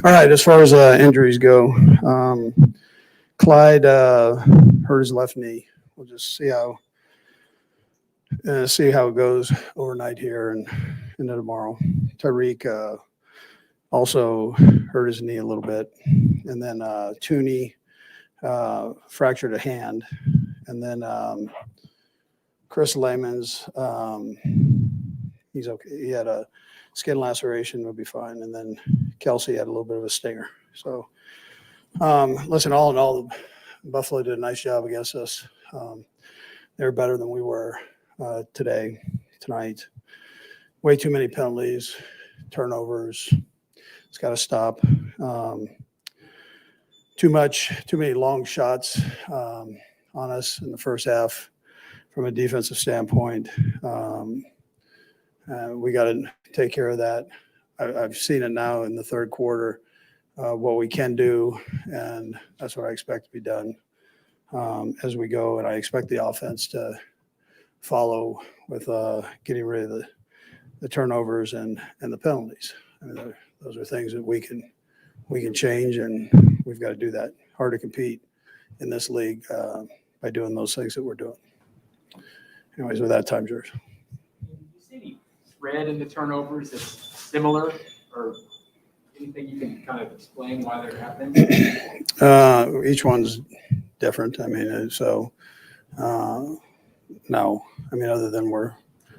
All right, as far as injuries go, Clyde hurt his left knee. We'll just see how it goes overnight here and into tomorrow. Tyreek also hurt his knee a little bit, and then Tooney fractured a hand, and then Chris Layman's he's okay. He had a skin laceration, will be fine, and then Kelsey had a little bit of a stinger. So, listen, all in all, Buffalo did a nice job against us. They're better than we were tonight. Way too many penalties, turnovers. It's got to stop. Too many long shots on us in the first half from a defensive standpoint. We got to take care of that. I've seen it now in the third quarter, what we can do, and that's what I expect to be done as we go. And I expect the offense to follow with getting rid of the turnovers and the penalties. I mean, those are things that we can change, and we've got to do that. Hard to compete in this league by doing those things that we're doing. Anyways, with that, time's yours. Do you see any thread in the turnovers that's similar, or anything you can kind of explain why they're happening? Each one's different. I mean, so no. I mean, other than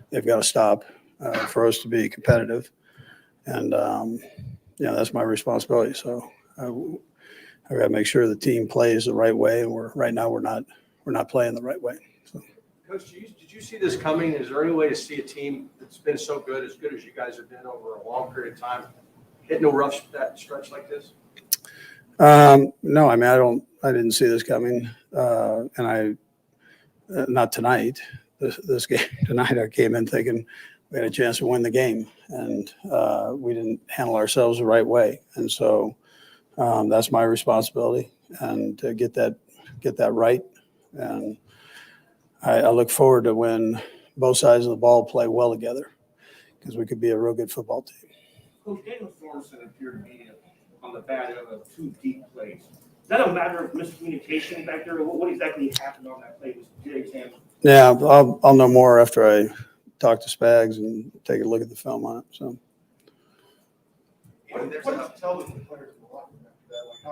they've got to stop for us to be competitive, and that's my responsibility. So I got to make sure the team plays the right way, and right now we're not playing the right way. So. Coach, did you see this coming? Is there any way to see a team that's been so good, as you guys have been over a long period of time, hitting a rough stretch like this? No, I mean, I didn't see this coming, and not tonight. This game tonight, I came in thinking we had a chance to win the game, and we didn't handle ourselves the right way, and so that's my responsibility, and to get that right. And I look forward to when both sides of the ball play well together, because we could be a real good football team. Coach, Daniel Sorensen appeared to be on the bad end of 2 deep plays. Is that a matter of miscommunication back there? What exactly happened on that play? Yeah, I'll know more after I talk to Spags and take a look at the film on it. So. What did you tell the players in the locker room after that? Like,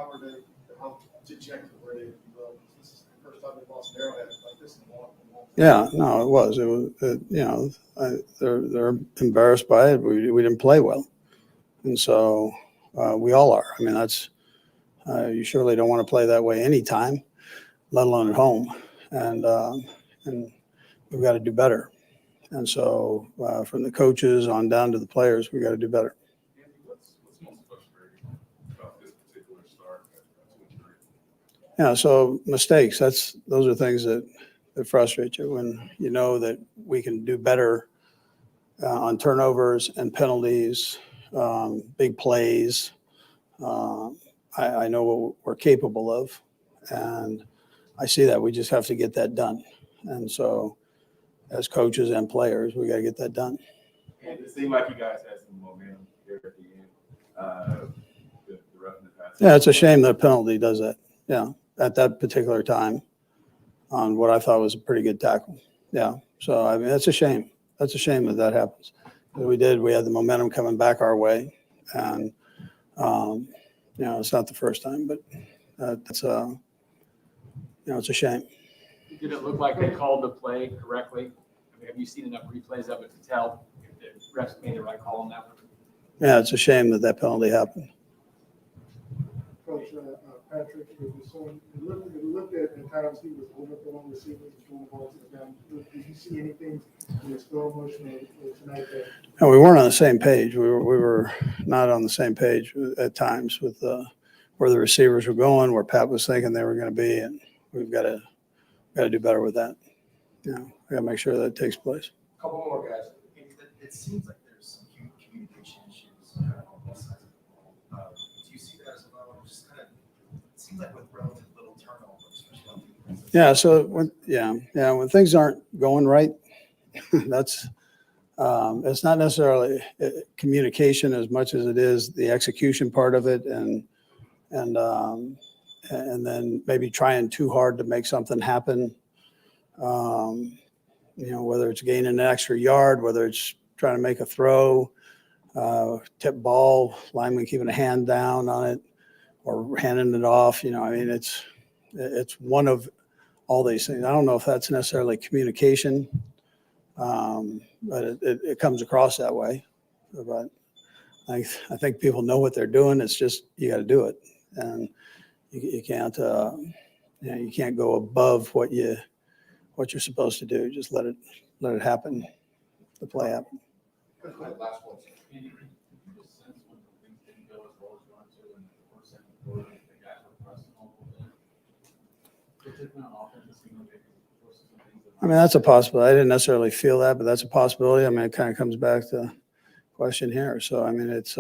how dejected were they? This is the first time they've lost an Arrowhead like this in a long time. Yeah, no, it was. They're embarrassed by it. We didn't play well, and so we all are. I mean, that's you surely don't want to play that way anytime, let alone at home, and we've got to do better. And so from the coaches on down to the players, we got to do better. Andy, what's most frustrating about this particular start at 2-3? Yeah, so mistakes. Those are things that frustrate you when you know that we can do better on turnovers and penalties, big plays. I know what we're capable of, and I see that. We just have to get that done. And so as coaches and players, we got to get that done. And it seemed like you guys had some momentum here at the end. The roughness. Yeah, it's a shame that a penalty does that. Yeah, at that particular time on what I thought was a pretty good tackle. Yeah, so, I mean, that's a shame. That's a shame that happens. We had the momentum coming back our way, and, it's not the first time, but it's a shame. Did it look like they called the play correctly? I mean, have you seen enough replays of it to tell if the refs made the right call on that one? Yeah, it's a shame that penalty happened. Coach Patrick, it looked at times he was holding up the long receivers and throwing the ball to the ground. Did you see anything in the slow motion tonight that? No, we weren't on the same page. We were not on the same page at times with where the receivers were going, where Pat was thinking they were going to be, and we've got to do better with that. We got to make sure that takes place. A couple more guys. It seems like there's some communication issues on both sides of the ball. Do you see that as well? Just kind of, it seems like with relative little turnovers, especially on defense. Yeah. So when things aren't going right, that's It's not necessarily communication as much as it is the execution part of it, and then maybe trying too hard to make something happen. Whether it's gaining an extra yard, whether it's trying to make a throw, tip ball, lineman keeping a hand down on it, or handing it off. It's one of all these things. I don't know if that's necessarily communication, but it comes across that way. But I think people know what they're doing. It's just you got to do it, and you can't you can't go above what you're supposed to do. Just let it happen, the play happen. Last one. And you just sense when things didn't go as well as you wanted to in the first, second quarter, the guys were pressing a little bit. Particularly on offense, it seemed like they could force some things. I mean, that's a possibility. I didn't necessarily feel that, but that's a possibility. I mean, it kind of comes back to the question here. So, I mean, it's,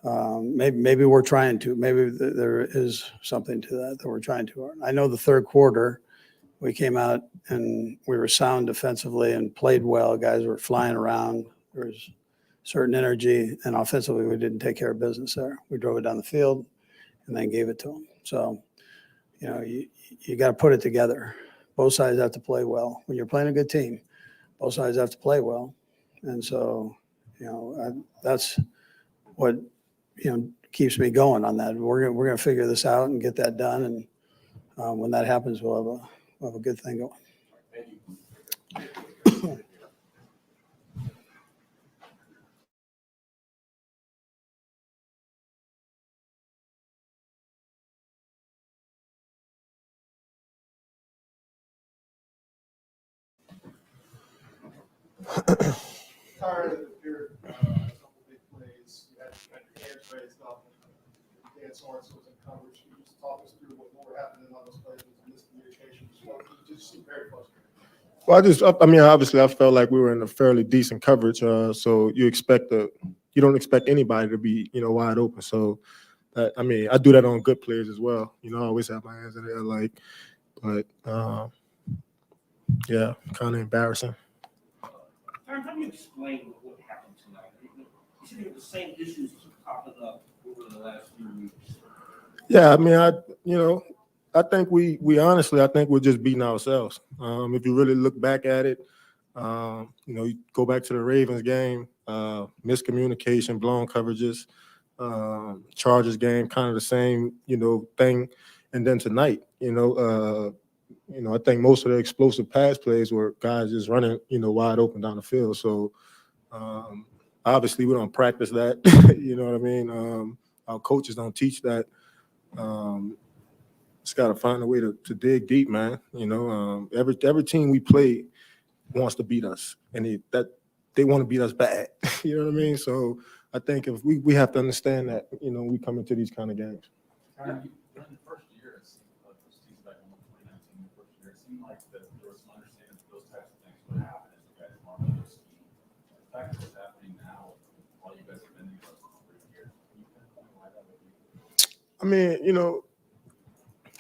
maybe we're trying to, maybe there is something to that we're trying to. I know the third quarter, we came out and we were sound defensively and played well. Guys were flying around. There was certain energy, and offensively, we didn't take care of business there. We drove it down the field and then gave it to them. So, you got to put it together. Both sides have to play well. When you're playing a good team, both sides have to play well. And so, that's what, keeps me going on that. We're going to figure this out and get that done. And when that happens, we'll have a good thing going. Thank you. Tired of a couple big plays, you had your hands raised up, and Dan Sorensen was in coverage. Can you just talk us through what were happening on those plays with miscommunication? Just seemed very frustrating. Well, obviously, I felt like we were in a fairly decent coverage. So you don't expect anybody to be, wide open. So, I do that on good players as well. I always have my hands in the air, but yeah, kind of embarrassing. Aaron, how do you explain what happened tonight? You said the same issues keep popping up over the last few weeks. Yeah, I think we honestly, I think we're just beating ourselves. If you really look back at it, you go back to the Ravens game, miscommunication, blown coverages, Chargers game, kind of the same, thing. And then tonight, I think most of the explosive pass plays were guys just running, wide open down the field. So obviously we don't practice that, you know what I mean? Our coaches don't teach that. Just got to find a way to dig deep, man. Every team we play wants to beat us, and they want to beat us bad. You know what I mean? So I think if we have to understand that, we come into these kind of games. During the first year, it seemed like this season back in 2019, the first year, it seemed like that there was some understanding that those types of things would happen as you guys mark on your scheme. The fact that it's happening now, while you guys have been together for 3 years, can you kind of why that would be?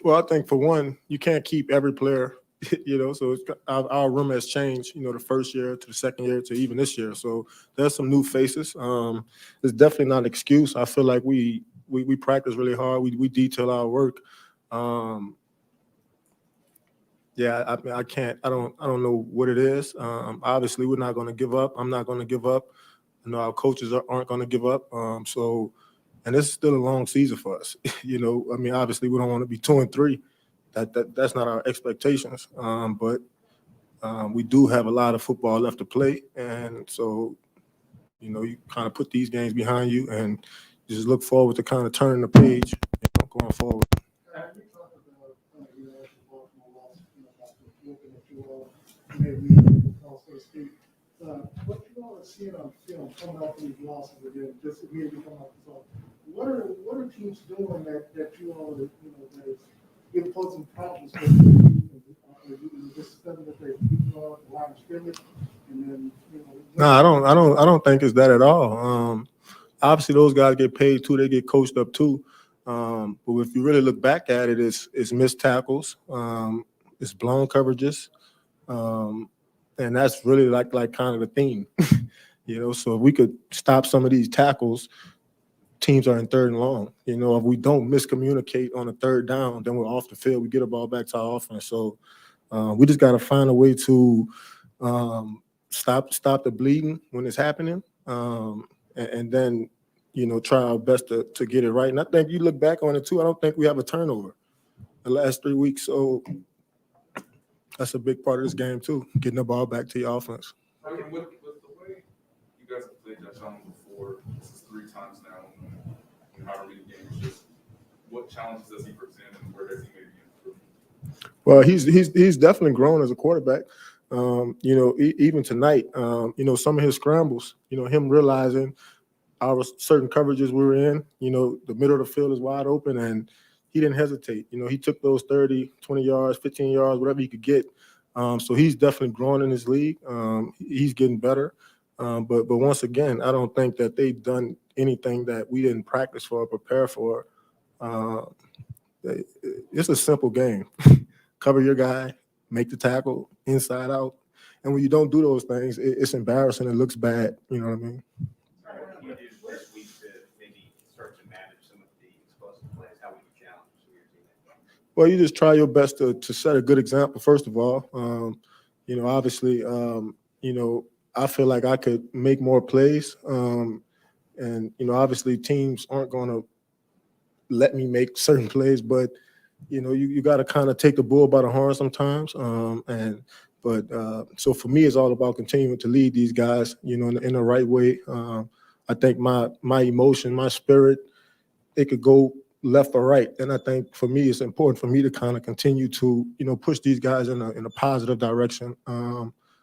Well, I think for one, you can't keep every player, so our room has changed, the first year to the second year to even this year. So there's some new faces. It's definitely not an excuse. I feel like we practice really hard. We detail our work. Yeah, I can't, I don't know what it is. Obviously we're not going to give up. I'm not going to give up. Our coaches aren't going to give up. And this is still a long season for us. Obviously we don't want to be 2-3. That's not our expectations. But we do have a lot of football left to play. And so, you kind of put these games behind you and just look forward to kind of turning the page, going forward. We talked about, the Baltimore loss, after looking at you all, maybe also speak. What you all are seeing on film coming off these losses again, just immediately coming off the song. What are teams doing that you all are, that is giving posing problems for you? Just studying that they're beating on the line of scrimmage, and then No, I don't think it's that at all. Obviously those guys get paid too, they get coached up too. But if you really look back at it, it's missed tackles, it's blown coverages. And that's really like kind of the theme, you know. So if we could stop some of these tackles, teams are in 3rd and long. You know, if we don't miscommunicate on a 3rd down, then we're off the field. We get the ball back to our offense. So we just got to find a way to stop the bleeding when it's happening, and then, you know, try our best to get it right. And I think you look back on it too. I don't think we have a turnover the last 3 weeks. So that's a big part of this game too, getting the ball back to your offense. I mean, with the way you guys have played Josh Allen before, this is 3 times now in however many games, just what challenges does he present and where does he maybe improve? Well, he's definitely grown as a quarterback. You know, even tonight, you know, some of his scrambles, you know, him realizing our certain coverages we were in, you know, the middle of the field is wide open, and he didn't hesitate. You know, he took those 30, 20 yards, 15 yards, whatever he could get. So he's definitely growing in his league. He's getting better. But once again, I don't think that they've done anything that we didn't practice for or prepare for. It's a simple game. Cover your guy, make the tackle, inside out. And when you don't do those things, it's embarrassing. It looks bad. You know what I mean? What can you do this week to maybe start to manage some of the explosive plays? How would you challenge some of your teammates? Well, you just try your best to set a good example, first of all. You know, obviously, you know, I feel like I could make more plays. And, you know, obviously teams aren't going to let me make certain plays, but, you know, you got to kind of take the bull by the horn sometimes. So for me, it's all about continuing to lead these guys, you know, in the right way. I think my emotion, my spirit, it could go left or right. And I think for me, it's important for me to kind of continue to, you know, push these guys in a positive direction,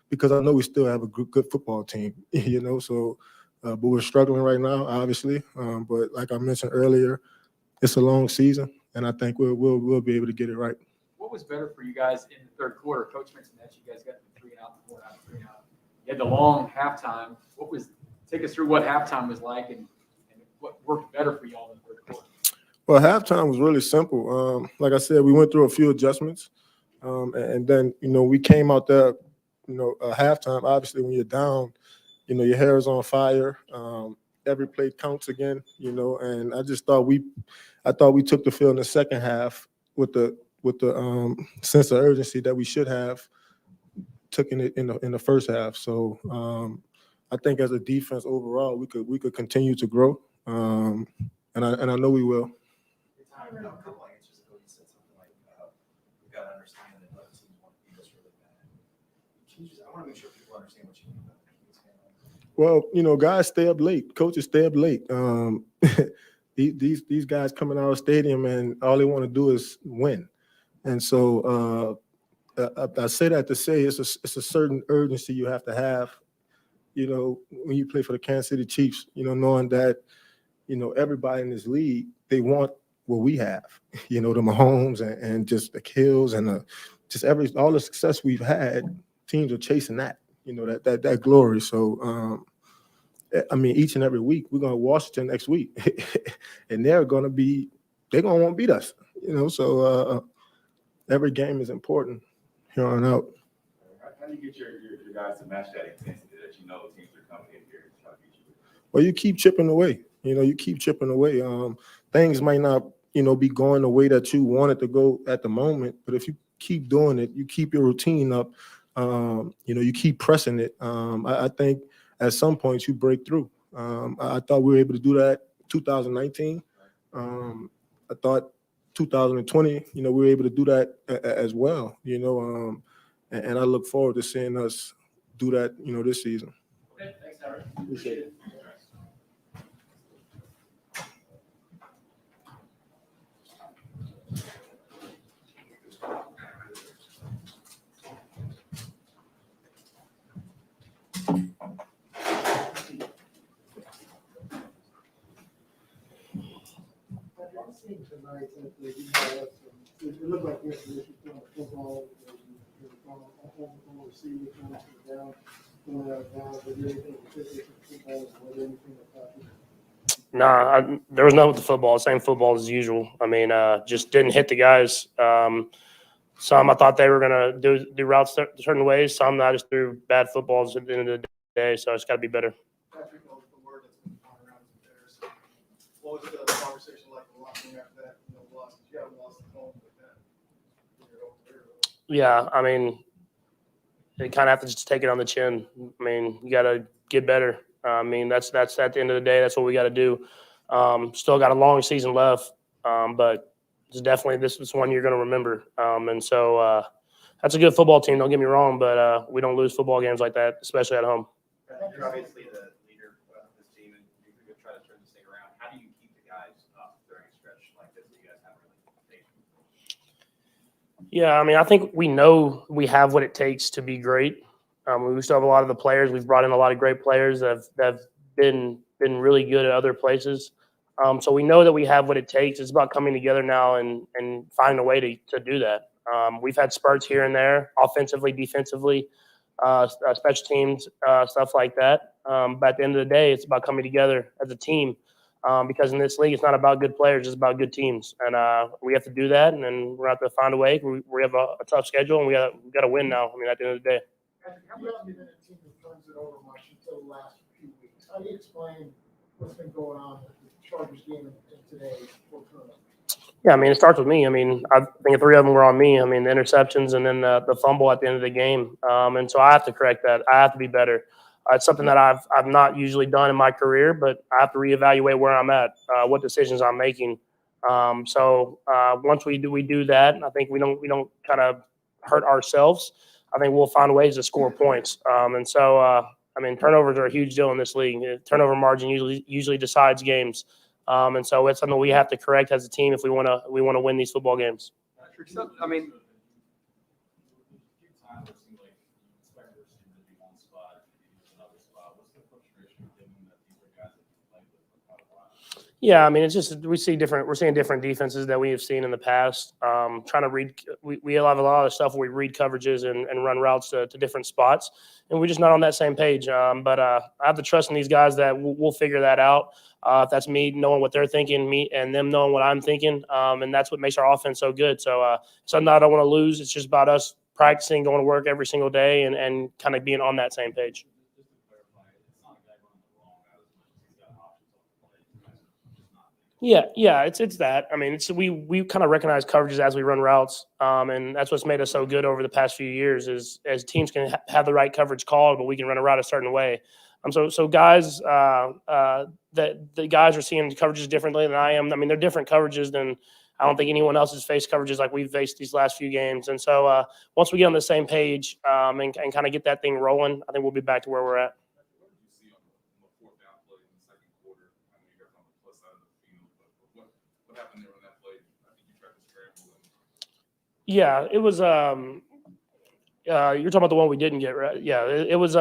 because I know we still have a good football team, you know. So, but we're struggling right now, obviously. But like I mentioned earlier, it's a long season, and I think we'll be able to get it right. What was better for you guys in the 3rd quarter? Coach mentioned that you guys got the 3 and out, 4 and out, 3 and out. You had the long halftime. Take us through what halftime was like and what worked better for y'all in the 3rd quarter? Well, halftime was really simple. Like I said, we went through a few adjustments, and then, you know, we came out there, you know, halftime. Obviously, when you're down, you know, your hair is on fire. Every play counts again, you know. And I just thought we took the field in the second half with the sense of urgency that we should have taken it in the first half. So I think as a defense overall, we could continue to grow, and I know we will. A couple of answers ago, you said something like, "We got to understand that other teams want to beat us really bad." I want to make sure people understand what you mean by that. Well, you know, guys stay up late. Coaches stay up late. These guys come in our stadium and all they want to do is win. And so I say that to say it's a certain urgency you have to have, you know, when you play for the Kansas City Chiefs, you know, knowing that, you know, everybody in this league, they want what we have, you know, the Mahomes and just the kills and all the success we've had. Teams are chasing that, you know, that glory. So, I mean, each and every week we're going to Washington next week, and they're going to want to beat us, you know. So every game is important here on out. How do you get your guys to match that intensity that you know teams are coming in here to try to beat you? Well, you keep chipping away. You know, you keep chipping away. Things might not, you know, be going the way that you want it to go at the moment, but if you keep doing it, you keep your routine up. You know, you keep pressing it. I think at some points you break through. I thought we were able to do that 2019. I thought 2020, you know, we were able to do that as well, you know, and I look forward to seeing us do that, you know, this season. Okay, thanks, Howard. Appreciate it. Tonight, that you had it looked like you had some issues on the football, on receivers, down, but you anything particular for football, or anything like that? Nah, there was nothing with the football. Same football as usual. I mean, just didn't hit the guys. Some I thought they were going to do routes certain ways. Some I just threw bad footballs at the end of the day. So it's got to be better. Patrick, what was the word that's been going around with the Bears? What was the conversation like in the locker room after that? Loss. You haven't lost the home with that. Yeah, I mean, you kind of have to just take it on the chin. I mean, you got to get better. I mean, that's at the end of the day, that's what we got to do. Still got a long season left, but it's definitely this is one you're going to remember. And so that's a good football team. Don't get me wrong, but we don't lose football games like that, especially at home. You're obviously the leader of this team, and you're going to try to turn this thing around. How do you keep the guys up during a stretch like this that you guys haven't really faced? Yeah, I mean, I think we know we have what it takes to be great. We still have a lot of the players. We've brought in a lot of great players that have been really good at other places. So we know that we have what it takes. It's about coming together now and finding a way to do that. We've had spurts here and there, offensively, defensively, special teams, stuff like that. But at the end of the day, it's about coming together as a team. Because in this league, it's not about good players; it's about good teams, and we have to do that. And then we're going to have to find a way. We have a tough schedule, and we got to win now. I mean, at the end of the day. Patrick, how about you been a team that turns it over much until the last few weeks? How do you explain what's been going on with the Chargers game and today's four turnovers? Yeah, I mean, it starts with me. I mean, I think 3 of them were on me. I mean, the interceptions and then the fumble at the end of the game. And so I have to correct that. I have to be better. It's something that I've not usually done in my career, but I have to reevaluate where I'm at, what decisions I'm making. So once we do that, I think we don't kind of hurt ourselves. I think we'll find ways to score points. And so I mean, turnovers are a huge deal in this league. Turnover margin usually decides games. And so it's something we have to correct as a team if we want to win these football games. I mean, Yeah, I mean, it's just we're seeing different defenses that we have seen in the past. Trying to read, we have a lot of stuff where we read coverages and run routes to different spots, and we're just not on that same page. But I have to trust in these guys that we'll figure that out. If that's me knowing what they're thinking, me and them knowing what I'm thinking, and that's what makes our offense so good. So something I don't want to lose. It's just about us practicing, going to work every single day, and kind of being on that same page. Yeah, it's that. I mean, we kind of recognize coverages as we run routes, and that's what's made us so good over the past few years. Is as teams can have the right coverage called, but we can run a route a certain way. So guys, the guys are seeing coverages differently than I am. I mean, they're different coverages than I don't think anyone else has faced coverages like we've faced these last few games. And so once we get on the same page and kind of get that thing rolling, I think we'll be back to where we're at. Yeah, it was. You're talking about the one we didn't get right. Yeah, it was.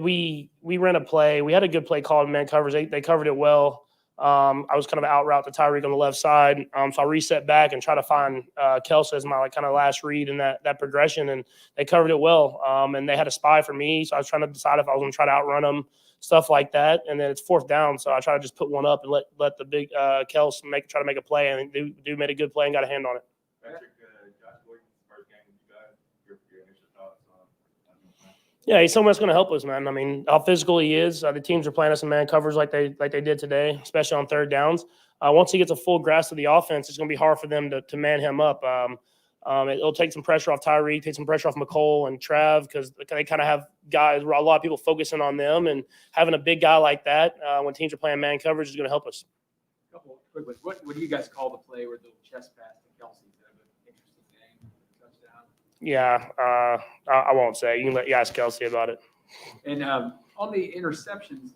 We ran a play. We had a good play called man covers. They covered it well. I was kind of out route to Tyreek on the left side. So I reset back and try to find Kelsey as my kind of last read in that progression, and they covered it well. And they had a spy for me, so I was trying to decide if I was going to try to outrun them, stuff like that. And then it's 4th down, so I try to just put one up and let the big Kelsey try to make a play, and dude made a good play and got a hand on it. Yeah, he's someone that's going to help us, man. I mean, how physical he is. The teams are playing us in man covers like they did today, especially on 3rd downs. Once he gets a full grasp of the offense, it's going to be hard for them to man him up. It'll take some pressure off Tyreek, take some pressure off McCole and Trav because they kind of have guys where a lot of people focusing on them, and having a big guy like that when teams are playing man coverage is going to help us. Couple quick ones. What do you guys call the play where the chest pass to Kelsey? Yeah, I won't say. You can ask Kelsey about it. And on the interceptions,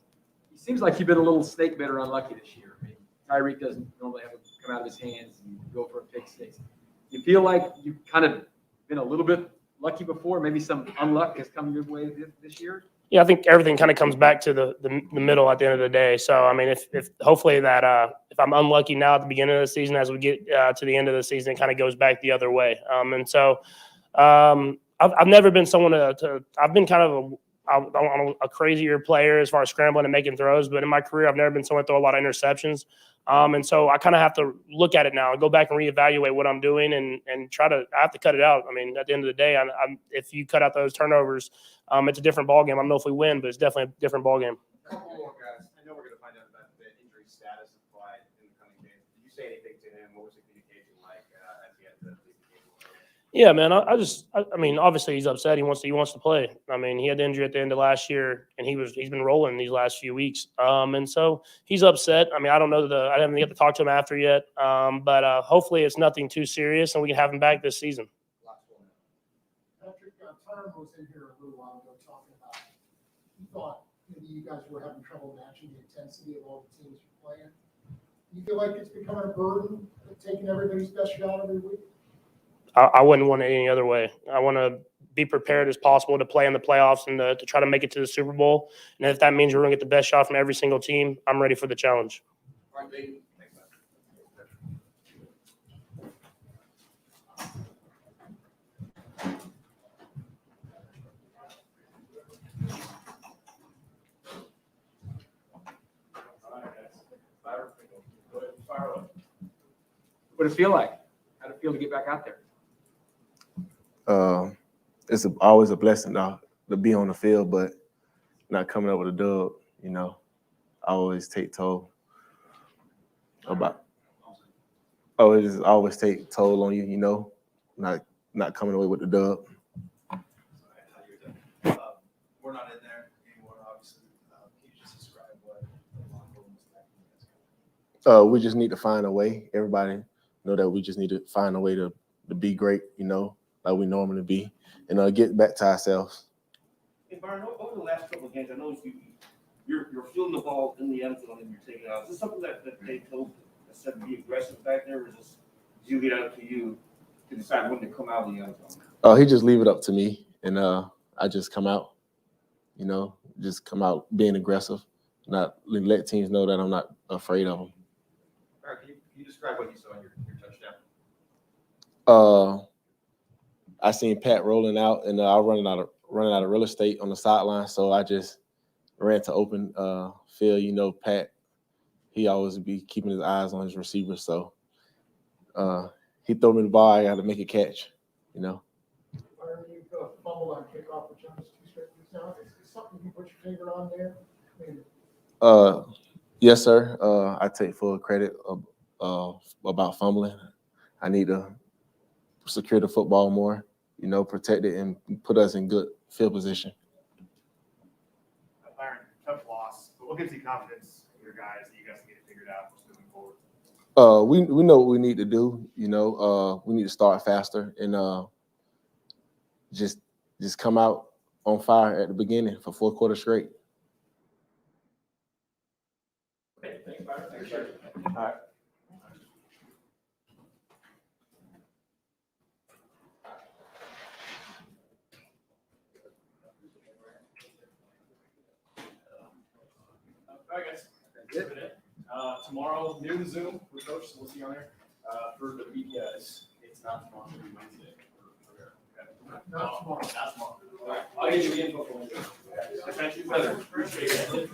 it seems like you've been a little snake bit or unlucky this year. I mean, Tyreek doesn't normally have it come out of his hands and go for a pick six. You feel like you've kind of been a little bit lucky before? Maybe some unluck has come your way this year? Yeah, I think everything kind of comes back to the middle at the end of the day. So, I mean, if hopefully that if I'm unlucky now at the beginning of the season, as we get to the end of the season, it kind of goes back the other way. And so I've never been someone to I've been kind of I'm a crazier player as far as scrambling and making throws, but in my career, I've never been someone to throw a lot of interceptions. And so I kind of have to look at it now and go back and reevaluate what I'm doing and I have to cut it out. I mean, at the end of the day, if you cut out those turnovers, it's a different ballgame. I don't know if we win, but it's definitely a different ballgame. A couple more guys. I know we're going to find out about the injury status of Clyde in the coming days. Did you say anything to him? What was the communication like at the end of the game? Yeah, man. I mean, obviously he's upset. He wants to play. I mean, he had the injury at the end of last year, and he's been rolling these last few weeks. And so he's upset. I mean, I don't know I haven't get to talk to him after yet. But hopefully it's nothing too serious, and we can have him back this season. Patrick, Tom was in here a little while ago talking about, he thought maybe you guys were having trouble matching the intensity of all the teams you're playing. Do you feel like it's becoming a burden, taking everybody's best shot every week? I wouldn't want it any other way. I want to be prepared as possible to play in the playoffs and to try to make it to the Super Bowl. And if that means we're going to get the best shot from every single team, I'm ready for the challenge. All right, Dayton. Thanks, man. What did it feel like? How did it feel to get back out there? It's always a blessing to be on the field, but not coming up with a dub, you know, I always take toll it just always take toll on you, you know, not coming away with the dub. We're not in there anymore, obviously. Can you just describe what the locker room was like? We just need to find a way. Everybody know that we just need to find a way to be great, you know, like we normally be, and get back to ourselves. Hey, Byron, over the last couple of games, I noticed you're fielding the ball in the end zone and you're taking it out. Is this something that they told us to be aggressive back there, or is this you leave it up to you to decide when to come out of the end zone? He just leave it up to me, and I just come out, you know, just come out being aggressive, not let teams know that I'm not afraid of them. All right, can you describe what you saw in your touchdown? I seen Pat rolling out, and I running out of real estate on the sideline, so I just ran to open field. You know, Pat, he always be keeping his eyes on his receiver, so he threw me the ball. I got to make a catch, you know. Byron, you fumbled on kickoff for Jones 2 straight weeks now. Is something you put your finger on there? I mean, Yes, sir. I take full credit about fumbling. I need to secure the football more, you know, protect it and put us in good field position. Byron, tough loss, but what gives you confidence in your guys that you guys can get it figured out moving forward? We know what we need to do. You know, we need to start faster and just come out on fire at the beginning for 4 quarters straight. Okay, thanks, Byron. Thanks, Byron. All right. All right, guys. That's it. Tomorrow, noon Zoom with Coach, so we'll see you on there. For the BPS, it's not tomorrow, it'll be Wednesday. not tomorrow. Not tomorrow. All right, I'll get you the info for Wednesday. Thank you, brother. Appreciate it.